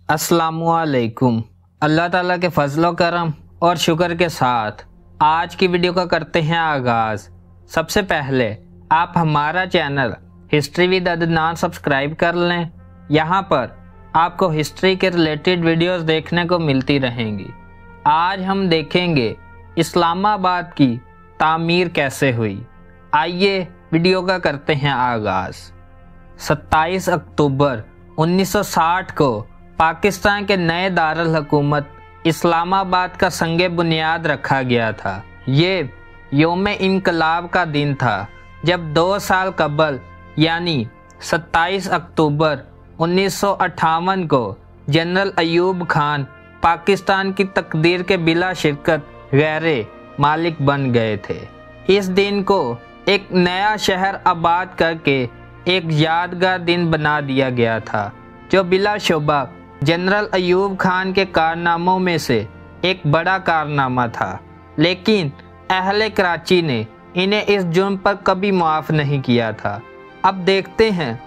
अस्सलामुअलैकुम। अल्लाह ताला के फजलो करम और शुक्र के साथ आज की वीडियो का करते हैं आगाज़। सबसे पहले आप हमारा channel history with Adnan subscribe कर लें। यहाँ पर आपको हिस्ट्री के रिलेटेड वीडियोस देखने को मिलती रहेंगी। आज हम देखेंगे इस्लामाबाद की तामीर कैसे हुई। आइए वीडियो का करते हैं आगाज़। 27 अक्टूबर 1960 को पाकिस्तान के नए दारुल हुकूमत इस्लामाबाद का संगे बुनियाद रखा गया था। ये यौम इनकलाब का दिन था जब 2 साल कबल यानी 27 अक्टूबर 1958 को जनरल अयूब खान पाकिस्तान की तकदीर के बिला शिरकत गैरे मालिक बन गए थे। इस दिन को एक नया शहर आबाद करके एक यादगार दिन बना दिया गया था, जो बिलाशुबा जनरल अयूब खान के कारनामों में से एक बड़ा कारनामा था। लेकिन अहले कराची ने इन्हें इस जुर्म पर कभी माफ़ नहीं किया था। अब देखते हैं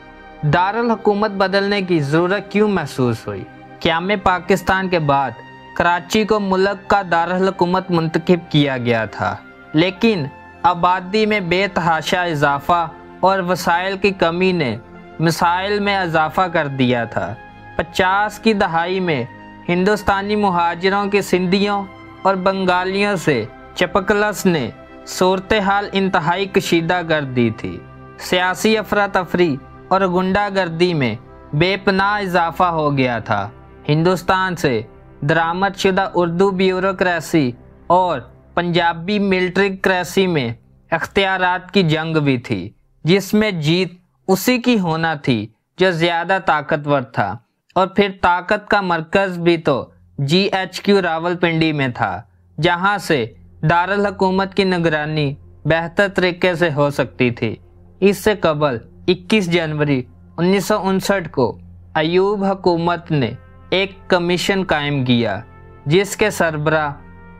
दारुल हुकूमत बदलने की ज़रूरत क्यों महसूस हुई। क़याम पाकिस्तान के बाद कराची को मुल्क का दारुल हुकूमत मुंतखब किया गया था, लेकिन आबादी में बेतहाशा इजाफा और वसाइल की कमी ने मसाइल में इजाफा कर दिया था। 50 की दहाई में हिंदुस्तानी मुहाजिरों के सिंधियों और बंगालियों से चपकलस ने सूरत हाल इंतहाई कशीदा कर दी थी। सियासी अफरा तफरी और गुंडागर्दी में बेपनाह इजाफा हो गया था। हिंदुस्तान से दरामद शुदा उर्दू ब्यूरोक्रेसी और पंजाबी मिलिट्री क्रेसी में अख्तियारात की जंग भी थी, जिसमें जीत उसी की होना थी जो ज़्यादा ताकतवर था। और फिर ताकत का मरकज़ भी तो GHQ रावलपिंडी में था, जहां से दारुल हुकूमत की निगरानी बेहतर तरीके से हो सकती थी। इससे कबल 21 जनवरी 1959 को अयूब हुकूमत ने एक कमीशन कायम किया, जिसके सरबराह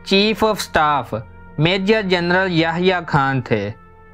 chief of staff major general Yahya Khan थे।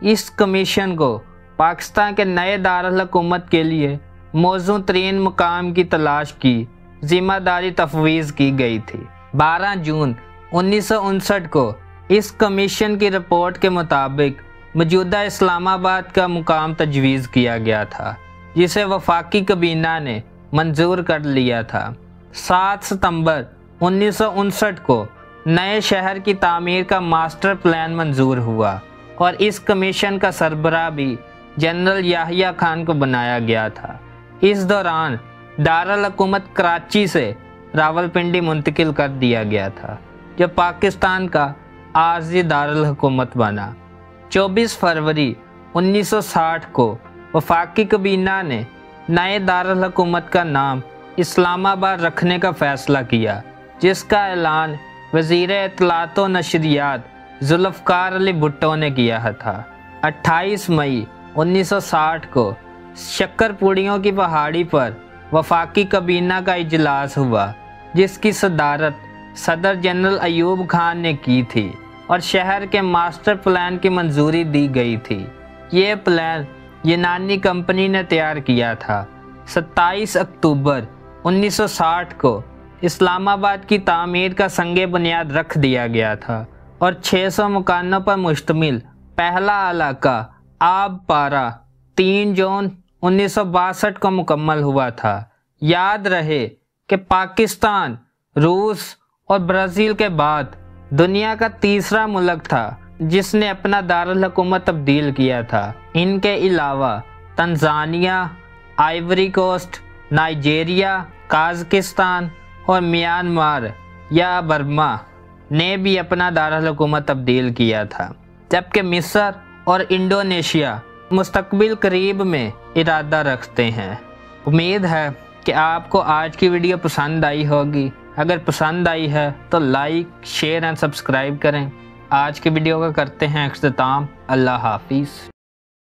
इस कमीशन को पाकिस्तान के नए दारुल हुकूमत के लिए मौजूद तरीन मुकाम की तलाश की जिम्मेदारी तफवीज़ की गई थी। 12 जून 1959 को इस कमीशन की रिपोर्ट के मुताबिक मौजूदा इस्लामाबाद का मुकाम तजवीज़ किया गया था, जिसे वफाकी कबीना ने मंजूर कर लिया था। 7 सितंबर 1959 को नए शहर की तामीर का मास्टर प्लान मंजूर हुआ और इस कमीशन का सरबराह भी जनरल याहिया खान को बनाया गया था। इस दौरान दारुल हुकूमत कराची से रावलपिंडी मुंतकिल कर दिया गया था, जो पाकिस्तान का आर्जी दारुल हुकूमत बना। 24 फरवरी 1960 को वफाकी कबीना ने नए दारुल हुकूमत का नाम इस्लामाबाद रखने का फैसला किया, जिसका ऐलान वज़ीर इत्तलात व नशरियात जुल्फ़कार अली भुट्टो ने किया था। 28 मई 1960 को शक्करपुड़ियों की पहाड़ी पर वफाकी कबीना का इजलास हुआ, जिसकी सदारत सदर जनरल अयूब खान ने की थी और शहर के मास्टर प्लान की मंजूरी दी गई थी। ये प्लान यूनानी कंपनी ने तैयार किया था। 27 अक्टूबर 1960 को इस्लामाबाद की तामीर का संगे बुनियाद रख दिया गया था और 600 मकानों पर मुश्तमिल पहला इलाका आब पारा 3 जून 1962 को मुकम्मल हुआ था। याद रहे कि पाकिस्तान, रूस और ब्राज़ील के बाद दुनिया का तीसरा मुल्क था जिसने अपना दारुल हुकूमत तब्दील किया था। इनके अलावा तंजानिया, आइवरी कोस्ट, नाइजीरिया, काज़किस्तान और म्यांमार या बर्मा ने भी अपना दारुल हुकूमत तब्दील किया था, जबकि मिस्र और इंडोनेशिया मुस्तकबिल करीब में इरादा रखते हैं। उम्मीद है कि आपको आज की वीडियो पसंद आई होगी। अगर पसंद आई है तो लाइक, शेयर एंड सब्सक्राइब करें। आज की वीडियो का करते हैं इख्तिताम। अल्लाह हाफिज़।